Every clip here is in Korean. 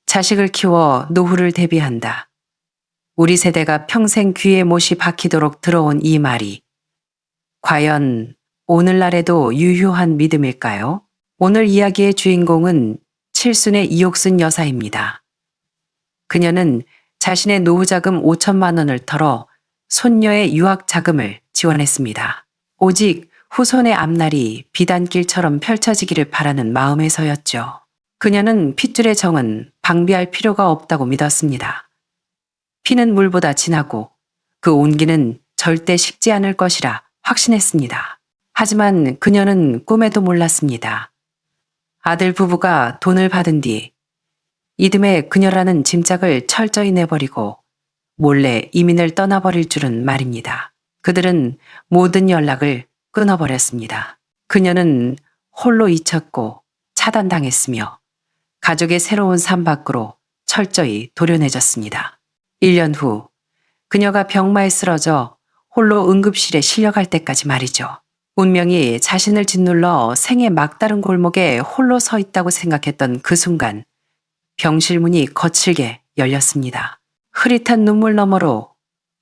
자식을 키워 노후를 대비한다. 우리 세대가 평생 귀에 못이 박히도록 들어온 이 말이 과연 오늘날에도 유효한 믿음일까요? 오늘 이야기의 주인공은 칠순의 이옥순 여사입니다. 그녀는 자신의 노후자금 5천만 원을 털어 손녀의 유학 자금을 지원했습니다. 오직 후손의 앞날이 비단길처럼 펼쳐지기를 바라는 마음에서였죠. 그녀는 핏줄의 정은 방비할 필요가 없다고 믿었습니다. 피는 물보다 진하고 그 온기는 절대 식지 않을 것이라 확신했습니다. 하지만 그녀는 꿈에도 몰랐습니다. 아들 부부가 돈을 받은 뒤 이듬해 그녀라는 짐짝을 철저히 내버리고 몰래 이민을 떠나버릴 줄은 말입니다. 그들은 모든 연락을 끊어버렸습니다. 그녀는 홀로 잊혔고 차단당했으며 가족의 새로운 삶 밖으로 철저히 도려내졌습니다. 1년 후 그녀가 병마에 쓰러져 홀로 응급실에 실려갈 때까지 말이죠. 운명이 자신을 짓눌러 생의 막다른 골목에 홀로 서 있다고 생각했던 그 순간 병실 문이 거칠게 열렸습니다. 흐릿한 눈물 너머로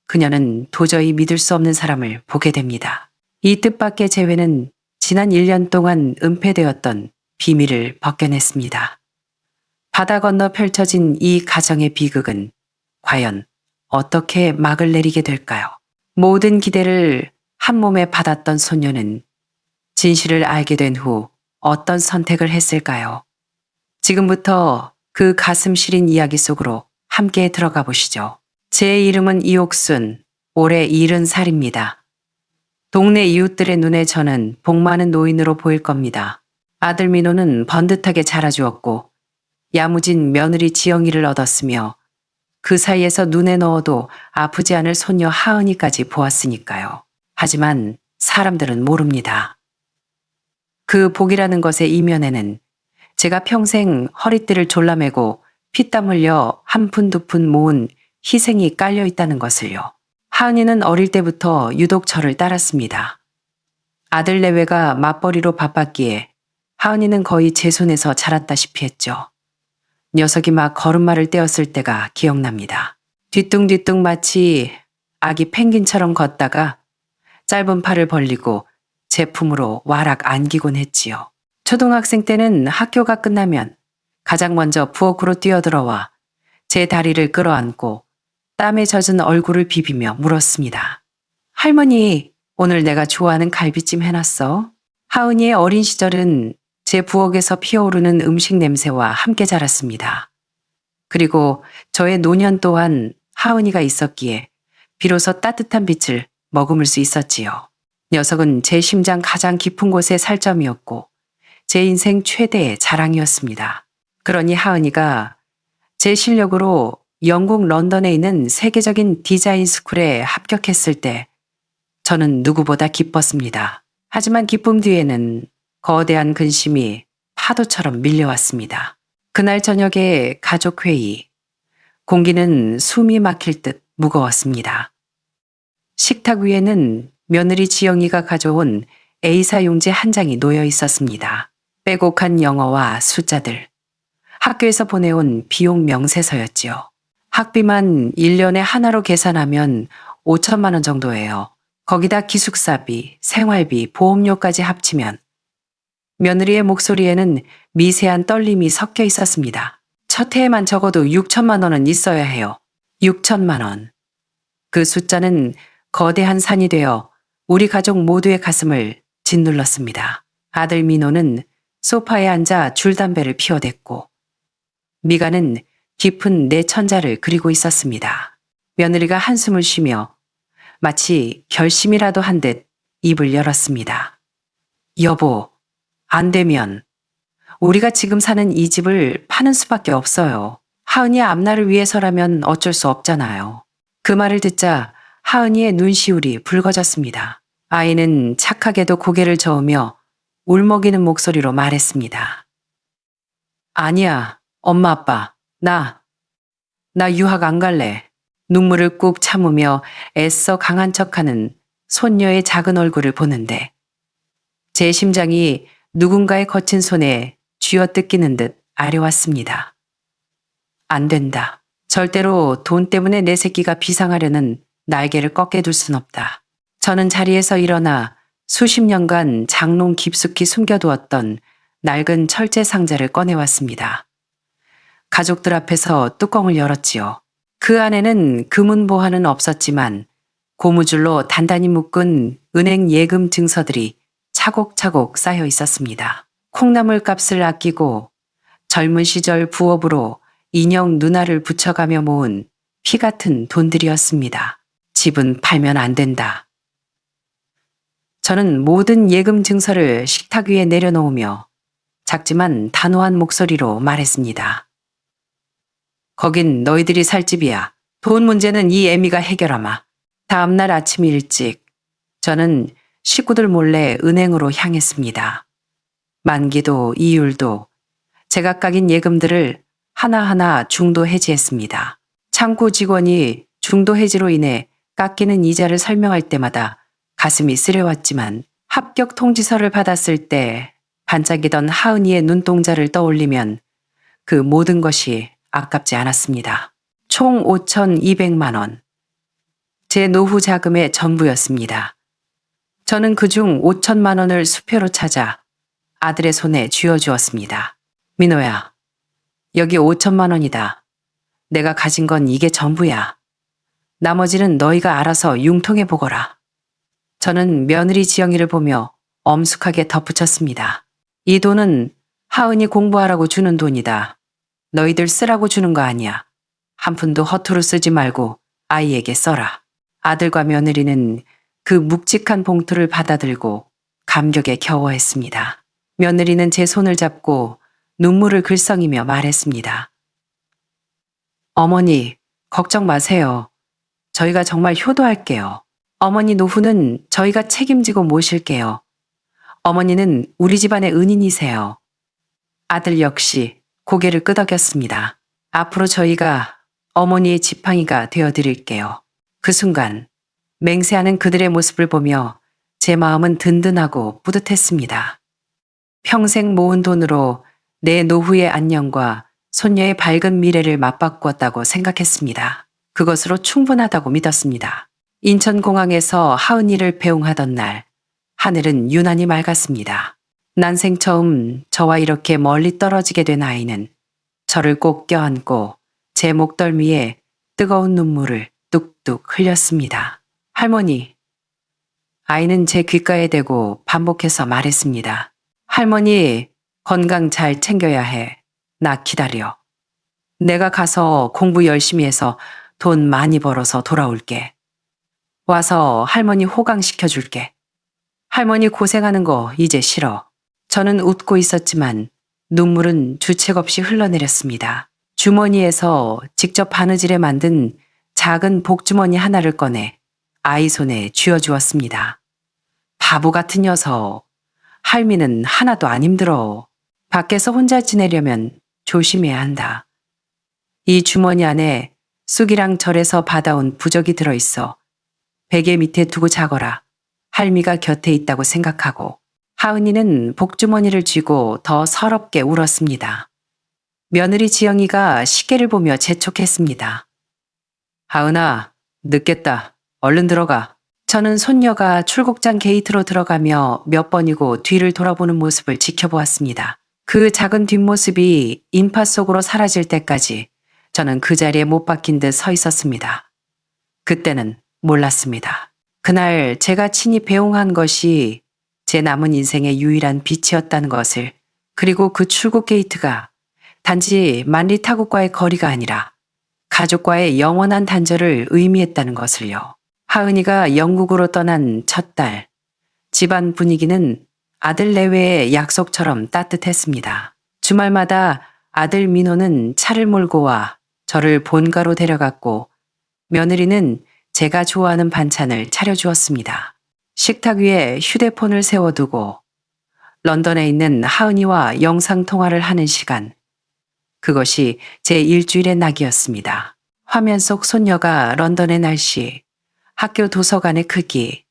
그녀는 도저히 믿을 수 없는 사람을 보게 됩니다. 이 뜻밖의 재회는 지난 1년 동안 은폐되었던 비밀을 벗겨냈습니다. 바다 건너 펼쳐진 이 가정의 비극은 과연 어떻게 막을 내리게 될까요? 모든 기대를 한 몸에 받았던 소녀는 진실을 알게 된 후 어떤 선택을 했을까요? 지금부터 그 가슴 시린 이야기 속으로 함께 들어가 보시죠. 제 이름은 이옥순, 올해 70살입니다. 동네 이웃들의 눈에 저는 복 많은 노인으로 보일 겁니다. 아들 민호는 번듯하게 자라주었고 야무진 며느리 지영이를 얻었으며 그 사이에서 눈에 넣어도 아프지 않을 손녀 하은이까지 보았으니까요. 하지만 사람들은 모릅니다. 그 복이라는 것의 이면에는 제가 평생 허리띠를 졸라매고 피땀 흘려 한 푼 두 푼 모은 희생이 깔려 있다는 것을요. 하은이는 어릴 때부터 유독 저를 따랐습니다. 아들 내외가 맞벌이로 바빴기에 하은이는 거의 제 손에서 자랐다시피 했죠. 녀석이 막 걸음마를 떼었을 때가 기억납니다. 뒤뚱뒤뚱 마치 아기 펭귄처럼 걷다가 짧은 팔을 벌리고 제 품으로 와락 안기곤 했지요. 초등학생 때는 학교가 끝나면 가장 먼저 부엌으로 뛰어들어와 제 다리를 끌어안고 땀에 젖은 얼굴을 비비며 물었습니다. 할머니, 오늘 내가 좋아하는 갈비찜 해놨어? 하은이의 어린 시절은 제 부엌에서 피어오르는 음식 냄새와 함께 자랐습니다. 그리고 저의 노년 또한 하은이가 있었기에 비로소 따뜻한 빛을 머금을 수 있었지요. 녀석은 제 심장 가장 깊은 곳의 살점이었고 제 인생 최대의 자랑이었습니다. 그러니 하은이가 제 실력으로 영국 런던에 있는 세계적인 디자인 스쿨에 합격했을 때 저는 누구보다 기뻤습니다. 하지만 기쁨 뒤에는 거대한 근심이 파도처럼 밀려왔습니다. 그날 저녁에 가족회의, 공기는 숨이 막힐 듯 무거웠습니다. 식탁 위에는 며느리 지영이가 가져온 A사 용지 한 장이 놓여 있었습니다. 빼곡한 영어와 숫자들, 학교에서 보내온 비용 명세서였지요. 학비만 1년에 하나로 계산하면 5천만 원 정도예요. 거기다 기숙사비, 생활비, 보험료까지 합치면 며느리의 목소리에는 미세한 떨림이 섞여 있었습니다. 첫 해에만 적어도 6천만 원은 있어야 해요. 6천만 원. 그 숫자는 거대한 산이 되어 우리 가족 모두의 가슴을 짓눌렀습니다. 아들 민호는 소파에 앉아 줄담배를 피워댔고 미가는 깊은 내 천자를 그리고 있었습니다. 며느리가 한숨을 쉬며 마치 결심이라도 한 듯 입을 열었습니다. 여보, 안 되면 우리가 지금 사는 이 집을 파는 수밖에 없어요. 하은이 앞날을 위해서라면 어쩔 수 없잖아요. 그 말을 듣자 하은이의 눈시울이 붉어졌습니다. 아이는 착하게도 고개를 저으며 울먹이는 목소리로 말했습니다. 아니야, 엄마 아빠, 나 유학 안 갈래. 눈물을 꾹 참으며 애써 강한 척하는 손녀의 작은 얼굴을 보는데 제 심장이 누군가의 거친 손에 쥐어뜯기는 듯 아려왔습니다. 안 된다. 절대로 돈 때문에 내 새끼가 비상하려는 날개를 꺾게 둘 순 없다. 저는 자리에서 일어나 수십 년간 장롱 깊숙이 숨겨두었던 낡은 철제 상자를 꺼내왔습니다. 가족들 앞에서 뚜껑을 열었지요. 그 안에는 금은 보화는 없었지만 고무줄로 단단히 묶은 은행 예금 증서들이 차곡차곡 쌓여 있었습니다. 콩나물 값을 아끼고 젊은 시절 부업으로 인형 누나를 붙여가며 모은 피 같은 돈들이었습니다. 집은 팔면 안 된다. 저는 모든 예금 증서를 식탁 위에 내려놓으며 작지만 단호한 목소리로 말했습니다. 거긴 너희들이 살 집이야. 돈 문제는 이 애미가 해결하마. 다음날 아침 일찍 저는 식구들 몰래 은행으로 향했습니다. 만기도 이율도 제가 깎인 예금들을 하나하나 중도 해지했습니다. 창구 직원이 중도 해지로 인해 깎이는 이자를 설명할 때마다 가슴이 쓰려왔지만 합격 통지서를 받았을 때 반짝이던 하은이의 눈동자를 떠올리면 그 모든 것이 아깝지 않았습니다. 총 5,200만 원. 제 노후 자금의 전부였습니다. 저는 그중 5천만 원을 수표로 찾아 아들의 손에 쥐어주었습니다. 민호야, 여기 5천만 원이다. 내가 가진 건 이게 전부야. 나머지는 너희가 알아서 융통해 보거라. 저는 며느리 지영이를 보며 엄숙하게 덧붙였습니다. 이 돈은 하은이 공부하라고 주는 돈이다. 너희들 쓰라고 주는 거 아니야. 한 푼도 허투루 쓰지 말고 아이에게 써라. 아들과 며느리는 그 묵직한 봉투를 받아들고 감격에 겨워했습니다. 며느리는 제 손을 잡고 눈물을 글썽이며 말했습니다. 어머니, 걱정 마세요. 저희가 정말 효도할게요. 어머니 노후는 저희가 책임지고 모실게요. 어머니는 우리 집안의 은인이세요. 아들 역시 고개를 끄덕였습니다. 앞으로 저희가 어머니의 지팡이가 되어드릴게요. 그 순간 맹세하는 그들의 모습을 보며 제 마음은 든든하고 뿌듯했습니다. 평생 모은 돈으로 내 노후의 안녕과 손녀의 밝은 미래를 맞바꾸었다고 생각했습니다. 그것으로 충분하다고 믿었습니다. 인천공항에서 하은이를 배웅하던 날, 하늘은 유난히 맑았습니다. 난생 처음 저와 이렇게 멀리 떨어지게 된 아이는 저를 꼭 껴안고 제 목덜미에 뜨거운 눈물을 뚝뚝 흘렸습니다. 할머니. 아이는 제 귓가에 대고 반복해서 말했습니다. 할머니, 건강 잘 챙겨야 해. 나 기다려. 내가 가서 공부 열심히 해서 돈 많이 벌어서 돌아올게. 와서 할머니 호강시켜줄게. 할머니 고생하는 거 이제 싫어. 저는 웃고 있었지만 눈물은 주책 없이 흘러내렸습니다. 주머니에서 직접 바느질해 만든 작은 복주머니 하나를 꺼내 아이 손에 쥐어주었습니다. 바보 같은 녀석. 할미는 하나도 안 힘들어. 밖에서 혼자 지내려면 조심해야 한다. 이 주머니 안에 쑥이랑 절에서 받아온 부적이 들어있어. 베개 밑에 두고 자거라. 할미가 곁에 있다고 생각하고. 하은이는 복주머니를 쥐고 더 서럽게 울었습니다. 며느리 지영이가 시계를 보며 재촉했습니다. 하은아, 늦겠다. 얼른 들어가. 저는 손녀가 출국장 게이트로 들어가며 몇 번이고 뒤를 돌아보는 모습을 지켜보았습니다. 그 작은 뒷모습이 인파 속으로 사라질 때까지 저는 그 자리에 못 박힌 듯 서 있었습니다. 그때는 몰랐습니다. 그날 제가 친히 배웅한 것이 제 남은 인생의 유일한 빛이었다는 것을, 그리고 그 출국 게이트가 단지 만리 타국과의 거리가 아니라 가족과의 영원한 단절을 의미했다는 것을요. 하은이가 영국으로 떠난 첫 달, 집안 분위기는 아들 내외의 약속처럼 따뜻했습니다. 주말마다 아들 민호는 차를 몰고 와 저를 본가로 데려갔고 며느리는 제가 좋아하는 반찬을 차려주었습니다. 식탁 위에 휴대폰을 세워두고 런던에 있는 하은이와 영상통화를 하는 시간. 그것이 제 일주일의 낙이었습니다. 화면 속 손녀가 런던의 날씨, 학교 도서관의 크기,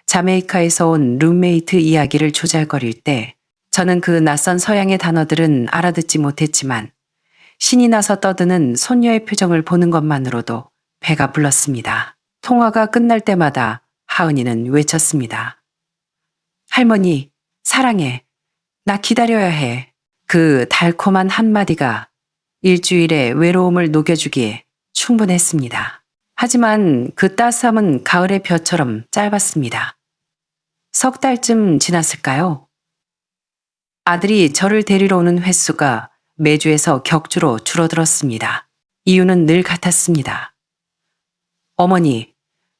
자메이카에서 온 룸메이트 이야기를 조잘거릴 때 저는 그 낯선 서양의 단어들은 알아듣지 못했지만 신이 나서 떠드는 손녀의 표정을 보는 것만으로도 배가 불렀습니다. 통화가 끝날 때마다 하은이는 외쳤습니다. 할머니, 사랑해. 나 기다려야 해. 그 달콤한 한마디가 일주일의 외로움을 녹여주기에 충분했습니다. 하지만 그 따스함은 가을의 벼처럼 짧았습니다. 석 달쯤 지났을까요? 아들이 저를 데리러 오는 횟수가 매주에서 격주로 줄어들었습니다. 이유는 늘 같았습니다. 어머니,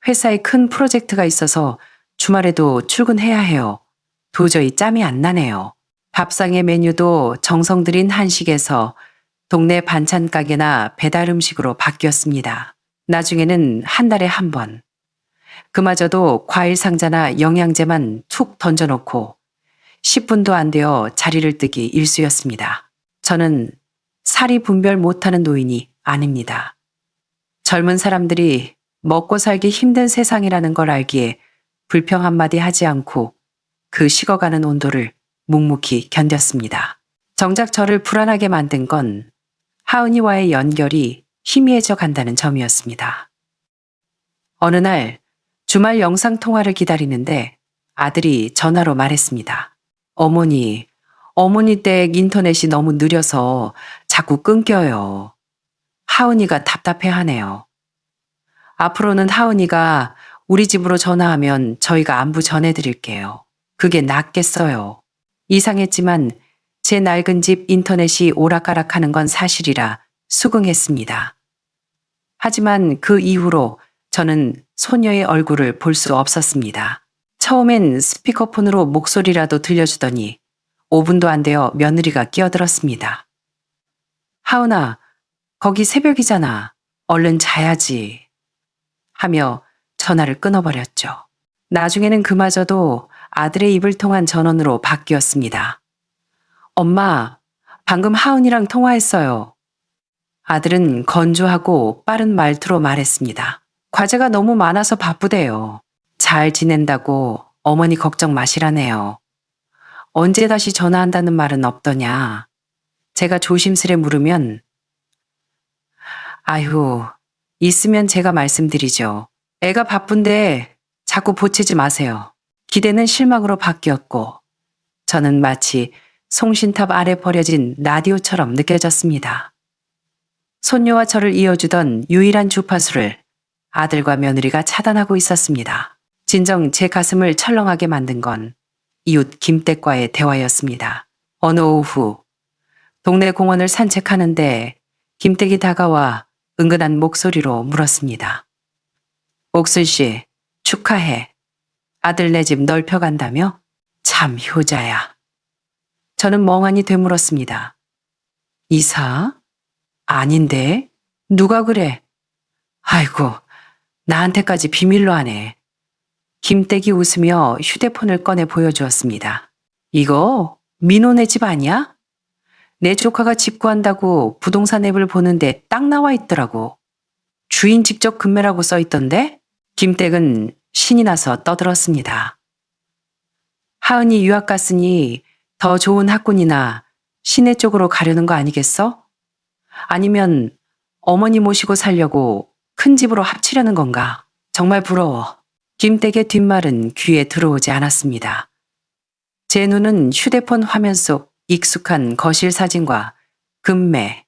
회사에 큰 프로젝트가 있어서 주말에도 출근해야 해요. 도저히 짬이 안 나네요. 밥상의 메뉴도 정성 들인 한식에서 동네 반찬 가게나 배달 음식으로 바뀌었습니다. 나중에는 한 달에 한 번. 그마저도 과일 상자나 영양제만 툭 던져놓고 10분도 안 되어 자리를 뜨기 일쑤였습니다. 저는 살이 분별 못하는 노인이 아닙니다. 젊은 사람들이 먹고 살기 힘든 세상이라는 걸 알기에 불평 한마디 하지 않고 그 식어가는 온도를 묵묵히 견뎠습니다. 정작 저를 불안하게 만든 건 하은이와의 연결이 희미해져 간다는 점이었습니다. 어느 날 주말 영상통화를 기다리는데 아들이 전화로 말했습니다. 어머니 댁 인터넷이 너무 느려서 자꾸 끊겨요. 하은이가 답답해하네요. 앞으로는 하은이가 우리 집으로 전화하면 저희가 안부 전해드릴게요. 그게 낫겠어요. 이상했지만 제 낡은 집 인터넷이 오락가락하는 건 사실이라 수긍했습니다. 하지만 그 이후로 저는 소녀의 얼굴을 볼 수 없었습니다. 처음엔 스피커폰으로 목소리라도 들려주더니 5분도 안 되어 며느리가 끼어들었습니다. 하은아, 거기 새벽이잖아. 얼른 자야지. 하며 전화를 끊어버렸죠. 나중에는 그마저도 아들의 입을 통한 전원으로 바뀌었습니다. 엄마, 방금 하은이랑 통화했어요. 아들은 건조하고 빠른 말투로 말했습니다. 과제가 너무 많아서 바쁘대요. 잘 지낸다고 어머니 걱정 마시라네요. 언제 다시 전화한다는 말은 없더냐. 제가 조심스레 물으면 아휴, 있으면 제가 말씀드리죠. 애가 바쁜데 자꾸 보채지 마세요. 기대는 실망으로 바뀌었고 저는 마치 송신탑 아래 버려진 라디오처럼 느껴졌습니다. 손녀와 저를 이어주던 유일한 주파수를 아들과 며느리가 차단하고 있었습니다. 진정 제 가슴을 철렁하게 만든 건 이웃 김댁과의 대화였습니다. 어느 오후 동네 공원을 산책하는데 김댁이 다가와 은근한 목소리로 물었습니다. 옥순 씨, 축하해. 아들 내 집 넓혀간다며? 참 효자야. 저는 멍하니 되물었습니다. 이사? 아닌데? 누가 그래? 아이고, 나한테까지 비밀로 하네. 김댁이 웃으며 휴대폰을 꺼내 보여주었습니다. 이거 민호네 집 아니야? 내 조카가 집 구한다고 부동산 앱을 보는데 딱 나와 있더라고. 주인 직접 금매라고 써 있던데? 김댁은 신이 나서 떠들었습니다. 하은이 유학 갔으니 더 좋은 학군이나 시내 쪽으로 가려는 거 아니겠어? 아니면 어머니 모시고 살려고 큰 집으로 합치려는 건가? 정말 부러워. 김댁의 뒷말은 귀에 들어오지 않았습니다. 제 눈은 휴대폰 화면 속 익숙한 거실 사진과 금매,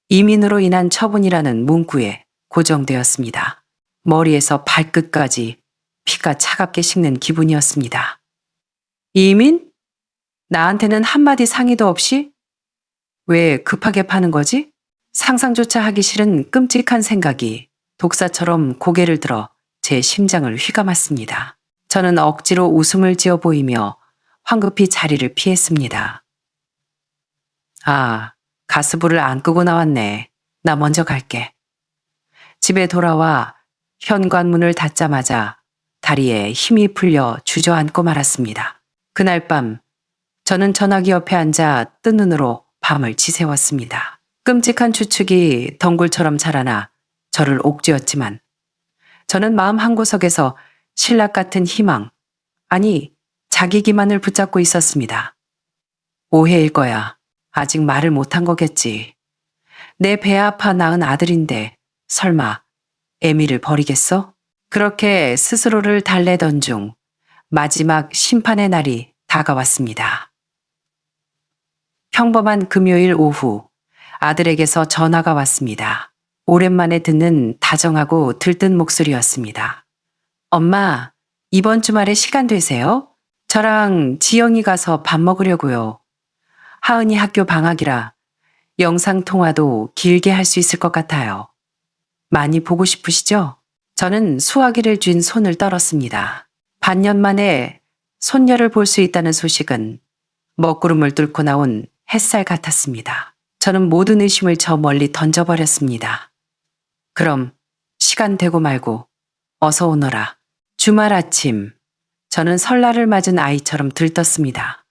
이민으로 인한 처분이라는 문구에 고정되었습니다. 머리에서 발끝까지 피가 차갑게 식는 기분이었습니다. 이민? 나한테는 한마디 상의도 없이? 왜 급하게 파는 거지? 상상조차 하기 싫은 끔찍한 생각이 독사처럼 고개를 들어 제 심장을 휘감았습니다. 저는 억지로 웃음을 지어 보이며 황급히 자리를 피했습니다. 아, 가스불을 안 끄고 나왔네. 나 먼저 갈게. 집에 돌아와 현관문을 닫자마자 다리에 힘이 풀려 주저앉고 말았습니다. 그날 밤 저는 전화기 옆에 앉아 뜬 눈으로 밤을 지새웠습니다. 끔찍한 추측이 덩굴처럼 자라나 저를 옥죄었지만 저는 마음 한구석에서 신락 같은 희망, 아니 자기 기만을 붙잡고 있었습니다. 오해일 거야. 아직 말을 못한 거겠지. 내 배 아파 낳은 아들인데 설마 애미를 버리겠어? 그렇게 스스로를 달래던 중 마지막 심판의 날이 다가왔습니다. 평범한 금요일 오후 아들에게서 전화가 왔습니다. 오랜만에 듣는 다정하고 들뜬 목소리였습니다. 엄마, 이번 주말에 시간 되세요? 저랑 지영이 가서 밥 먹으려고요. 하은이 학교 방학이라 영상통화도 길게 할 수 있을 것 같아요. 많이 보고 싶으시죠? 저는 수화기를 쥔 손을 떨었습니다. 반년 만에 손녀를 볼 수 있다는 소식은 먹구름을 뚫고 나온 햇살 같았습니다. 저는 모든 의심을 저 멀리 던져버렸습니다. 그럼 시간 되고 말고 어서 오너라. 주말 아침 저는 설날을 맞은 아이처럼 들떴습니다.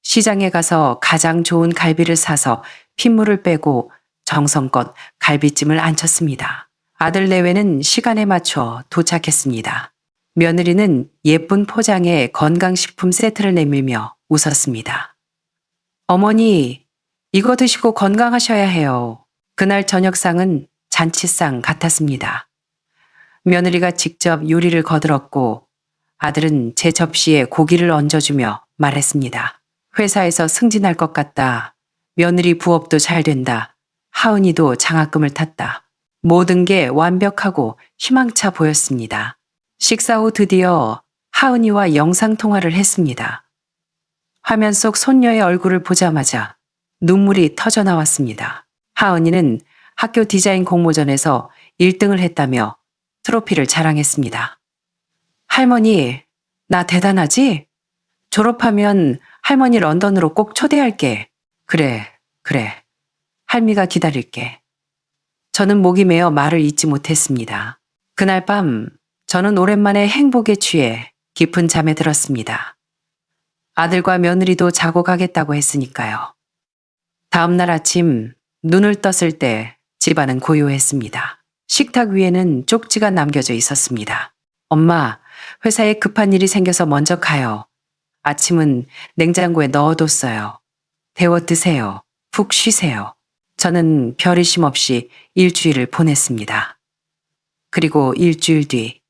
시장에 가서 가장 좋은 갈비를 사서 핏물을 빼고 정성껏 갈비찜을 안쳤습니다. 아들 내외는 시간에 맞춰 도착했습니다. 며느리는 예쁜 포장에 건강식품 세트를 내밀며 웃었습니다. 어머니, 이거 드시고 건강하셔야 해요. 그날 저녁상은 잔치상 같았습니다. 며느리가 직접 요리를 거들었고 아들은 제 접시에 고기를 얹어주며 말했습니다. 회사에서 승진할 것 같다. 며느리 부업도 잘 된다. 하은이도 장학금을 탔다. 모든 게 완벽하고 희망차 보였습니다. 식사 후 드디어 하은이와 영상통화를 했습니다. 화면 속 손녀의 얼굴을 보자마자 눈물이 터져 나왔습니다. 하은이는 학교 디자인 공모전에서 1등을 했다며 트로피를 자랑했습니다. 할머니, 나 대단하지? 졸업하면 할머니 런던으로 꼭 초대할게. 그래. 할미가 기다릴게. 저는 목이 메어 말을 잇지 못했습니다. 그날 밤 저는 오랜만에 행복에 취해 깊은 잠에 들었습니다. 아들과 며느리도 자고 가겠다고 했으니까요. 다음 날 아침 눈을 떴을 때 집안은 고요했습니다. 식탁 위에는 쪽지가 남겨져 있었습니다. 엄마, 회사에 급한 일이 생겨서 먼저 가요. 아침은 냉장고에 넣어뒀어요. 데워 드세요. 푹 쉬세요. 저는 별의심 없이 일주일을 보냈습니다. 그리고 일주일 뒤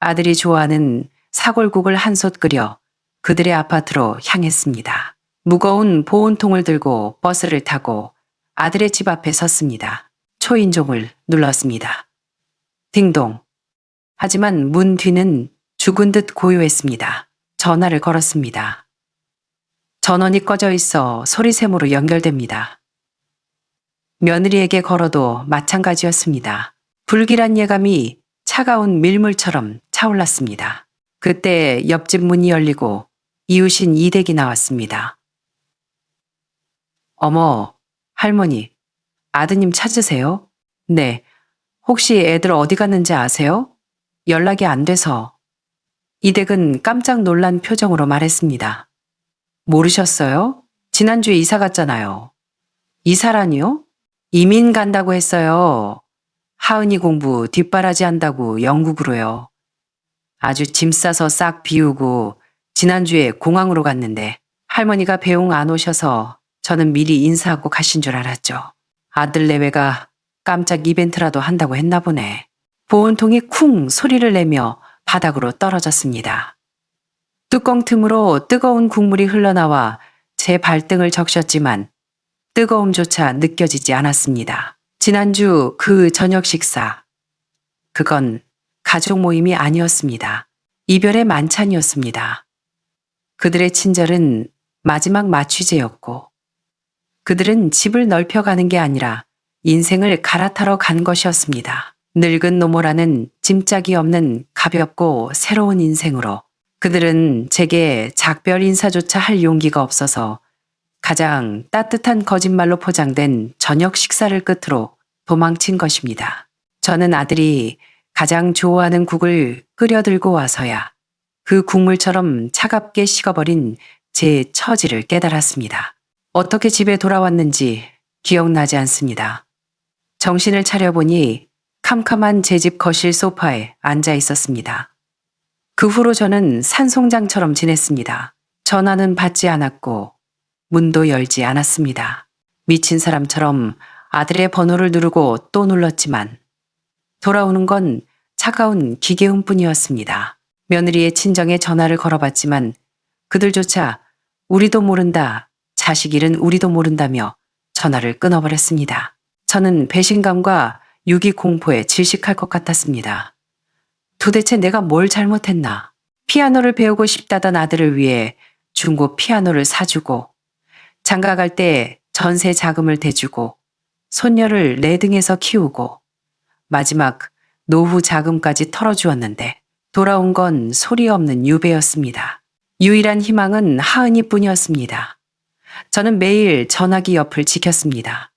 아들이 좋아하는 사골국을 한솥 끓여 그들의 아파트로 향했습니다. 무거운 보온통을 들고 버스를 타고 아들의 집 앞에 섰습니다. 초인종을 눌렀습니다. 딩동. 하지만 문 뒤는 죽은 듯 고요했습니다. 전화를 걸었습니다. 전원이 꺼져 있어 소리샘으로 연결됩니다. 며느리에게 걸어도 마찬가지였습니다. 불길한 예감이 차가운 밀물처럼 차올랐습니다. 그때 옆집 문이 열리고 이웃인 이댁이 나왔습니다. 어머, 할머니, 아드님 찾으세요? 네, 혹시 애들 어디 갔는지 아세요? 연락이 안 돼서. 이댁은 깜짝 놀란 표정으로 말했습니다. 모르셨어요? 지난주에 이사 갔잖아요. 이사라니요? 이민 간다고 했어요. 하은이 공부 뒷바라지 한다고 영국으로요. 아주 짐 싸서 싹 비우고 지난주에 공항으로 갔는데 할머니가 배웅 안 오셔서 저는 미리 인사하고 가신 줄 알았죠. 아들 내외가 깜짝 이벤트라도 한다고 했나 보네. 보온통이 쿵 소리를 내며 바닥으로 떨어졌습니다. 뚜껑 틈으로 뜨거운 국물이 흘러나와 제 발등을 적셨지만 뜨거움조차 느껴지지 않았습니다. 지난주 그 저녁 식사. 그건 가족 모임이 아니었습니다. 이별의 만찬이었습니다. 그들의 친절은 마지막 마취제였고 그들은 집을 넓혀가는 게 아니라 인생을 갈아타러 간 것이었습니다. 늙은 노모라는 짐짝이 없는 가볍고 새로운 인생으로 그들은 제게 작별 인사조차 할 용기가 없어서 가장 따뜻한 거짓말로 포장된 저녁 식사를 끝으로 도망친 것입니다. 저는 아들이 가장 좋아하는 국을 끓여 들고 와서야 그 국물처럼 차갑게 식어버린 제 처지를 깨달았습니다. 어떻게 집에 돌아왔는지 기억나지 않습니다. 정신을 차려보니 캄캄한 제 집 거실 소파에 앉아 있었습니다. 그 후로 저는 산송장처럼 지냈습니다. 전화는 받지 않았고 문도 열지 않았습니다. 미친 사람처럼 아들의 번호를 누르고 또 눌렀지만 돌아오는 건 차가운 기계음뿐이었습니다. 며느리의 친정에 전화를 걸어봤지만 그들조차 우리도 모른다, 자식 일은 우리도 모른다며 전화를 끊어버렸습니다. 저는 배신감과 유기 공포에 질식할 것 같았습니다. 도대체 내가 뭘 잘못했나? 피아노를 배우고 싶다던 아들을 위해 중고 피아노를 사주고 장가갈 때 전세 자금을 대주고 손녀를 내 등에서 키우고 마지막 노후 자금까지 털어주었는데 돌아온 건 소리 없는 유배였습니다. 유일한 희망은 하은이 뿐이었습니다. 저는 매일 전화기 옆을 지켰습니다.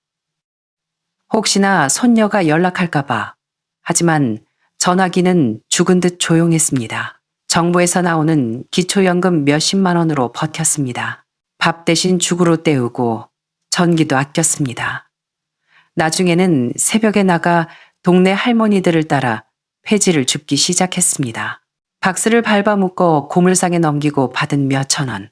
혹시나 손녀가 연락할까봐. 하지만 전화기는 죽은 듯 조용했습니다. 정부에서 나오는 기초연금 몇십만 원으로 버텼습니다. 밥 대신 죽으로 때우고 전기도 아꼈습니다. 나중에는 새벽에 나가 동네 할머니들을 따라 폐지를 줍기 시작했습니다. 박스를 밟아 묶어 고물상에 넘기고 받은 몇천 원.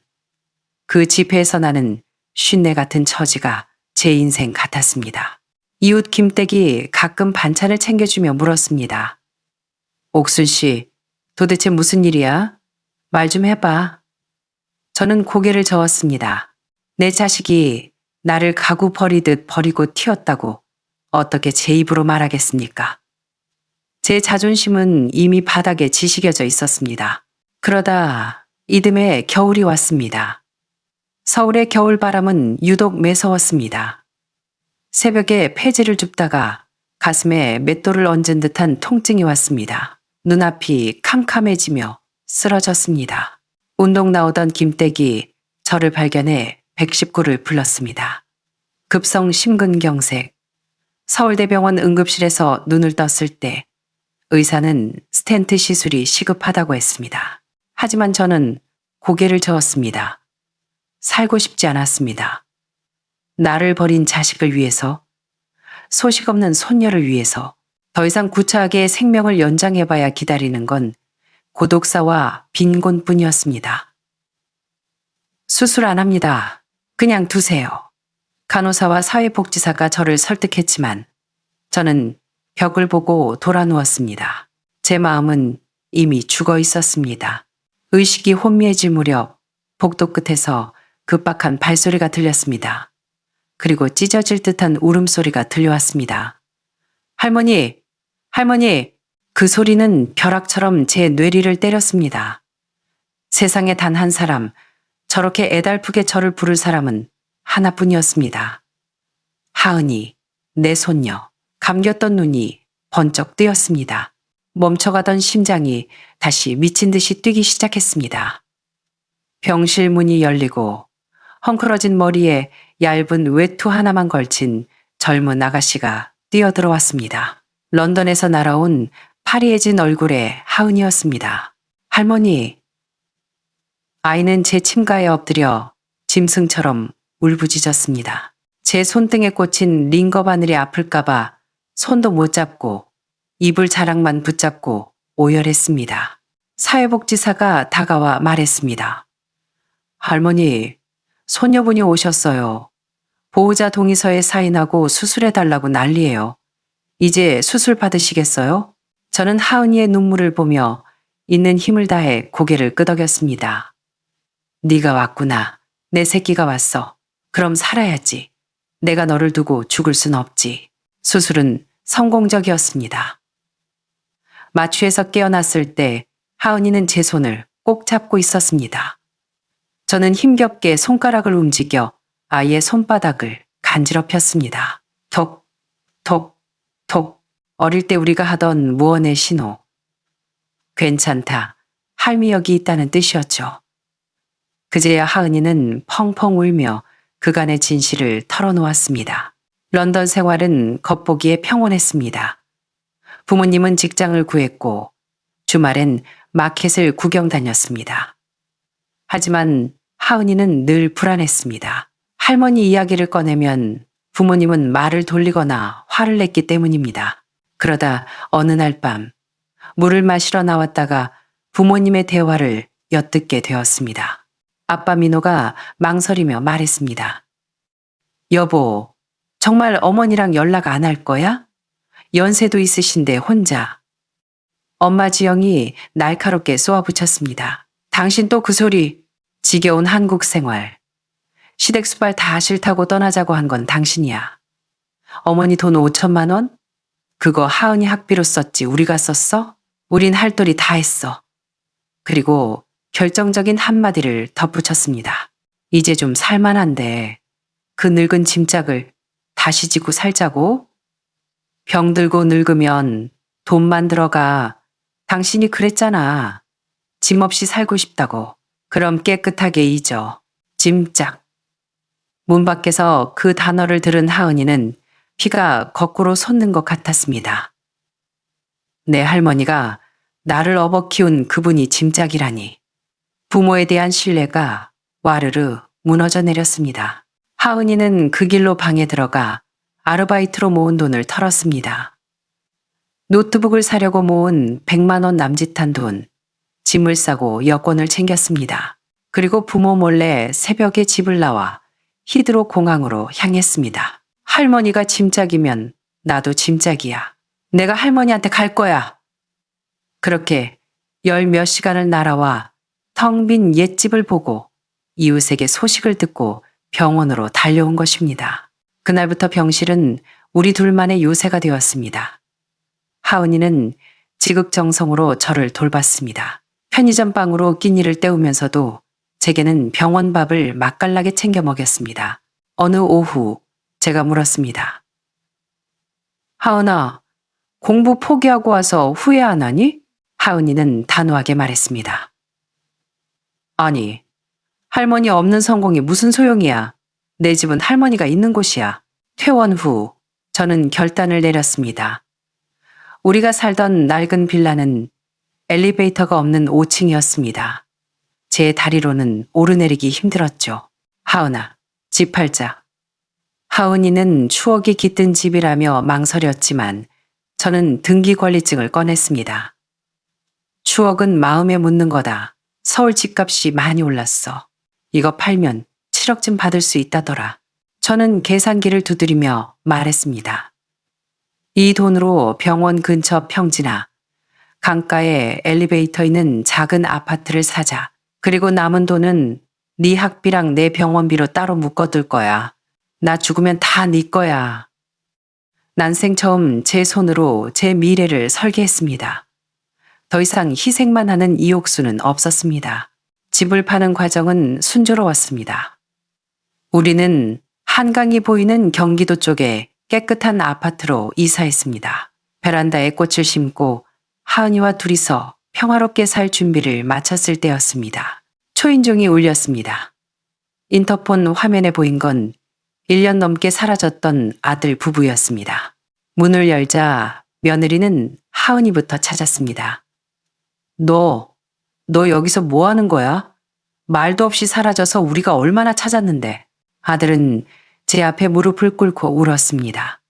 그 지폐에서 나는 쉰내 같은 처지가 제 인생 같았습니다. 이웃 김댁이 가끔 반찬을 챙겨주며 물었습니다. 옥순 씨, 도대체 무슨 일이야? 말 좀 해봐. 저는 고개를 저었습니다. 내 자식이 나를 가구 버리듯 버리고 튀었다고 어떻게 제 입으로 말하겠습니까? 제 자존심은 이미 바닥에 지시겨져 있었습니다. 그러다 이듬해 겨울이 왔습니다. 서울의 겨울바람은 유독 매서웠습니다. 새벽에 폐지를 줍다가 가슴에 맷돌을 얹은 듯한 통증이 왔습니다. 눈앞이 캄캄해지며 쓰러졌습니다. 운동 나오던 김댁이 저를 발견해 119를 불렀습니다. 급성 심근경색. 서울대병원 응급실에서 눈을 떴을 때 의사는 스텐트 시술이 시급하다고 했습니다. 하지만 저는 고개를 저었습니다. 살고 싶지 않았습니다. 나를 버린 자식을 위해서, 소식 없는 손녀를 위해서 더 이상 구차하게 생명을 연장해봐야 기다리는 건 고독사와 빈곤뿐이었습니다. 수술 안 합니다. 그냥 두세요. 간호사와 사회복지사가 저를 설득했지만 저는 벽을 보고 돌아 누웠습니다. 제 마음은 이미 죽어 있었습니다. 의식이 혼미해질 무렵 복도 끝에서 급박한 발소리가 들렸습니다. 그리고 찢어질 듯한 울음소리가 들려왔습니다. 할머니, 할머니! 그 소리는 벼락처럼 제 뇌리를 때렸습니다. 세상에 단 한 사람, 저렇게 애달프게 저를 부를 사람은 하나뿐이었습니다. 하은이, 내 손녀. 감겼던 눈이 번쩍 뜨였습니다. 멈춰가던 심장이 다시 미친 듯이 뛰기 시작했습니다. 병실 문이 열리고 헝클어진 머리에 얇은 외투 하나만 걸친 젊은 아가씨가 뛰어들어왔습니다. 런던에서 날아온 파리해진 얼굴의 하은이었습니다. 할머니. 아이는 제 침가에 엎드려 짐승처럼 울부짖었습니다. 제 손등에 꽂힌 링거 바늘이 아플까봐 손도 못 잡고 이불 자락만 붙잡고 오열했습니다. 사회복지사가 다가와 말했습니다. 할머니, 손녀분이 오셨어요. 보호자 동의서에 사인하고 수술해달라고 난리예요. 이제 수술 받으시겠어요? 저는 하은이의 눈물을 보며 있는 힘을 다해 고개를 끄덕였습니다. 네가 왔구나. 내 새끼가 왔어. 그럼 살아야지. 내가 너를 두고 죽을 순 없지. 수술은 성공적이었습니다. 마취에서 깨어났을 때 하은이는 제 손을 꼭 잡고 있었습니다. 저는 힘겹게 손가락을 움직여 아이의 손바닥을 간지럽혔습니다. 톡, 톡, 톡. 어릴 때 우리가 하던 무언의 신호. 괜찮다. 할미 여기 있다는 뜻이었죠. 그제야 하은이는 펑펑 울며 그간의 진실을 털어놓았습니다. 런던 생활은 겉보기에 평온했습니다. 부모님은 직장을 구했고 주말엔 마켓을 구경 다녔습니다. 하지만 하은이는 늘 불안했습니다. 할머니 이야기를 꺼내면 부모님은 말을 돌리거나 화를 냈기 때문입니다. 그러다 어느 날 밤 물을 마시러 나왔다가 부모님의 대화를 엿듣게 되었습니다. 아빠 민호가 망설이며 말했습니다. 여보, 정말 어머니랑 연락 안 할 거야? 연세도 있으신데 혼자. 엄마 지영이 날카롭게 쏘아붙였습니다. 당신 또 그 소리. 지겨운 한국 생활. 시댁수발 다 싫다고 떠나자고 한 건 당신이야. 어머니 돈 5천만 원? 그거 하은이 학비로 썼지 우리가 썼어? 우린 할 도리 다 했어. 그리고 결정적인 한마디를 덧붙였습니다. 이제 좀 살만한데 그 늙은 짐짝을 다시 지고 살자고? 병들고 늙으면 돈만 들어가. 당신이 그랬잖아. 짐 없이 살고 싶다고. 그럼 깨끗하게 잊어. 짐짝. 문 밖에서 그 단어를 들은 하은이는 피가 거꾸로 솟는 것 같았습니다. 내 할머니가 나를 업어 키운 그분이 짐짝이라니. 부모에 대한 신뢰가 와르르 무너져 내렸습니다. 하은이는 그 길로 방에 들어가 아르바이트로 모은 돈을 털었습니다. 노트북을 사려고 모은 100만 원 남짓한 돈, 짐을 싸고 여권을 챙겼습니다. 그리고 부모 몰래 새벽에 집을 나와 히드로 공항으로 향했습니다. 할머니가 짐짝이면 나도 짐짝이야. 내가 할머니한테 갈 거야. 그렇게 열 몇 시간을 날아와 텅 빈 옛집을 보고 이웃에게 소식을 듣고 병원으로 달려온 것입니다. 그날부터 병실은 우리 둘만의 요새가 되었습니다. 하은이는 지극정성으로 저를 돌봤습니다. 편의점 빵으로 끼니를 때우면서도 제게는 병원 밥을 맛깔나게 챙겨 먹였습니다. 어느 오후 제가 물었습니다. 하은아, 공부 포기하고 와서 후회 안 하니? 하은이는 단호하게 말했습니다. 아니, 할머니 없는 성공이 무슨 소용이야. 내 집은 할머니가 있는 곳이야. 퇴원 후 저는 결단을 내렸습니다. 우리가 살던 낡은 빌라는 엘리베이터가 없는 5층이었습니다. 제 다리로는 오르내리기 힘들었죠. 하은아, 집 팔자. 하은이는 추억이 깃든 집이라며 망설였지만 저는 등기권리증을 꺼냈습니다. 추억은 마음에 묻는 거다. 서울 집값이 많이 올랐어. 이거 팔면 7억쯤 받을 수 있다더라. 저는 계산기를 두드리며 말했습니다. 이 돈으로 병원 근처 평지나 강가에 엘리베이터 있는 작은 아파트를 사자. 그리고 남은 돈은 네 학비랑 내 병원비로 따로 묶어둘 거야. 나 죽으면 다 네 거야. 난생 처음 제 손으로 제 미래를 설계했습니다. 더 이상 희생만 하는 이옥수는 없었습니다. 집을 파는 과정은 순조로웠습니다. 우리는 한강이 보이는 경기도 쪽에 깨끗한 아파트로 이사했습니다. 베란다에 꽃을 심고 하은이와 둘이서 평화롭게 살 준비를 마쳤을 때였습니다. 초인종이 울렸습니다. 인터폰 화면에 보인 건 1년 넘게 사라졌던 아들 부부였습니다. 문을 열자 며느리는 하은이부터 찾았습니다. 너 여기서 뭐 하는 거야? 말도 없이 사라져서 우리가 얼마나 찾았는데. 아들은 제 앞에 무릎을 꿇고 울었습니다.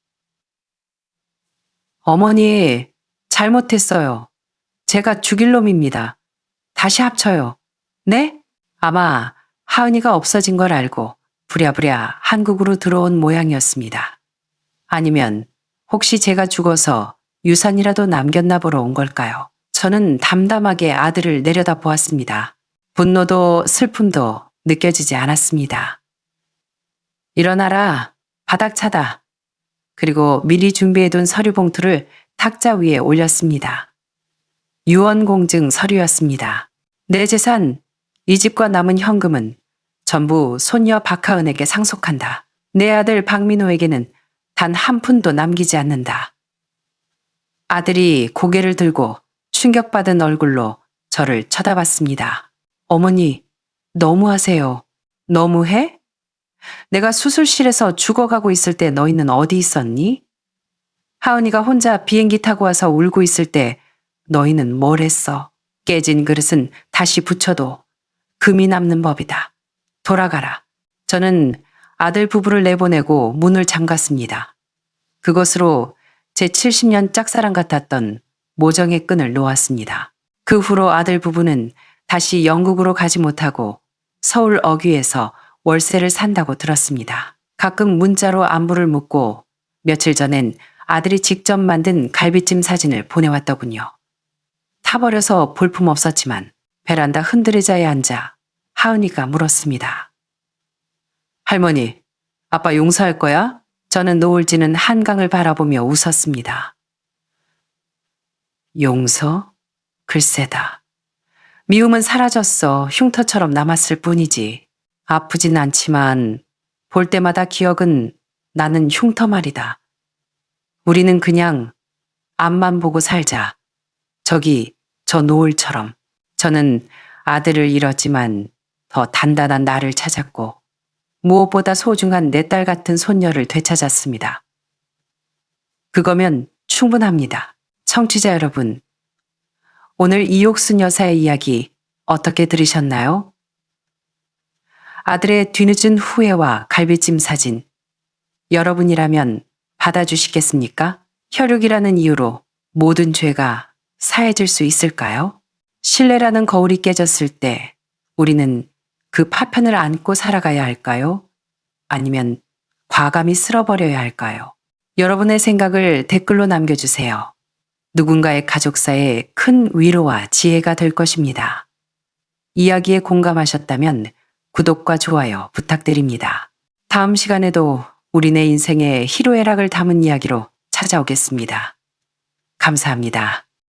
어머니, 잘못했어요. 제가 죽일 놈입니다. 다시 합쳐요. 네? 아마 하은이가 없어진 걸 알고 부랴부랴 한국으로 들어온 모양이었습니다. 아니면 혹시 제가 죽어서 유산이라도 남겼나 보러 온 걸까요? 저는 담담하게 아들을 내려다 보았습니다. 분노도 슬픔도 느껴지지 않았습니다. 일어나라. 바닥 차다. 그리고 미리 준비해둔 서류 봉투를 탁자 위에 올렸습니다. 유언공증 서류였습니다. 내 재산, 이 집과 남은 현금은 전부 손녀 박하은에게 상속한다. 내 아들 박민호에게는 단 한 푼도 남기지 않는다. 아들이 고개를 들고 충격받은 얼굴로 저를 쳐다봤습니다. 어머니, 너무하세요. 너무해? 내가 수술실에서 죽어가고 있을 때 너희는 어디 있었니? 하은이가 혼자 비행기 타고 와서 울고 있을 때 너희는 뭘 했어? 깨진 그릇은 다시 붙여도 금이 남는 법이다. 돌아가라. 저는 아들 부부를 내보내고 문을 잠갔습니다. 그것으로 제 70년 짝사랑 같았던 모정의 끈을 놓았습니다. 그 후로 아들 부부는 다시 영국으로 가지 못하고 서울 어귀에서 월세를 산다고 들었습니다. 가끔 문자로 안부를 묻고 며칠 전엔 아들이 직접 만든 갈비찜 사진을 보내왔더군요. 타버려서 볼품 없었지만 베란다 흔들의자에 앉아 하은이가 물었습니다. 할머니, 아빠 용서할 거야? 저는 노을 지는 한강을 바라보며 웃었습니다. 용서? 글쎄다. 미움은 사라졌어. 흉터처럼 남았을 뿐이지. 아프진 않지만 볼 때마다 기억은 나는 흉터 말이다. 우리는 그냥 앞만 보고 살자. 저기 저 노을처럼. 저는 아들을 잃었지만 더 단단한 나를 찾았고 무엇보다 소중한 내 딸 같은 손녀를 되찾았습니다. 그거면 충분합니다. 청취자 여러분, 오늘 이옥순 여사의 이야기 어떻게 들으셨나요? 아들의 뒤늦은 후회와 갈비찜 사진, 여러분이라면 받아주시겠습니까? 혈육이라는 이유로 모든 죄가 사해질 수 있을까요? 신뢰라는 거울이 깨졌을 때 우리는 그 파편을 안고 살아가야 할까요? 아니면 과감히 쓸어버려야 할까요? 여러분의 생각을 댓글로 남겨주세요. 누군가의 가족사에 큰 위로와 지혜가 될 것입니다. 이야기에 공감하셨다면 구독과 좋아요 부탁드립니다. 다음 시간에도 우리네 인생의 희로애락을 담은 이야기로 찾아오겠습니다. 감사합니다.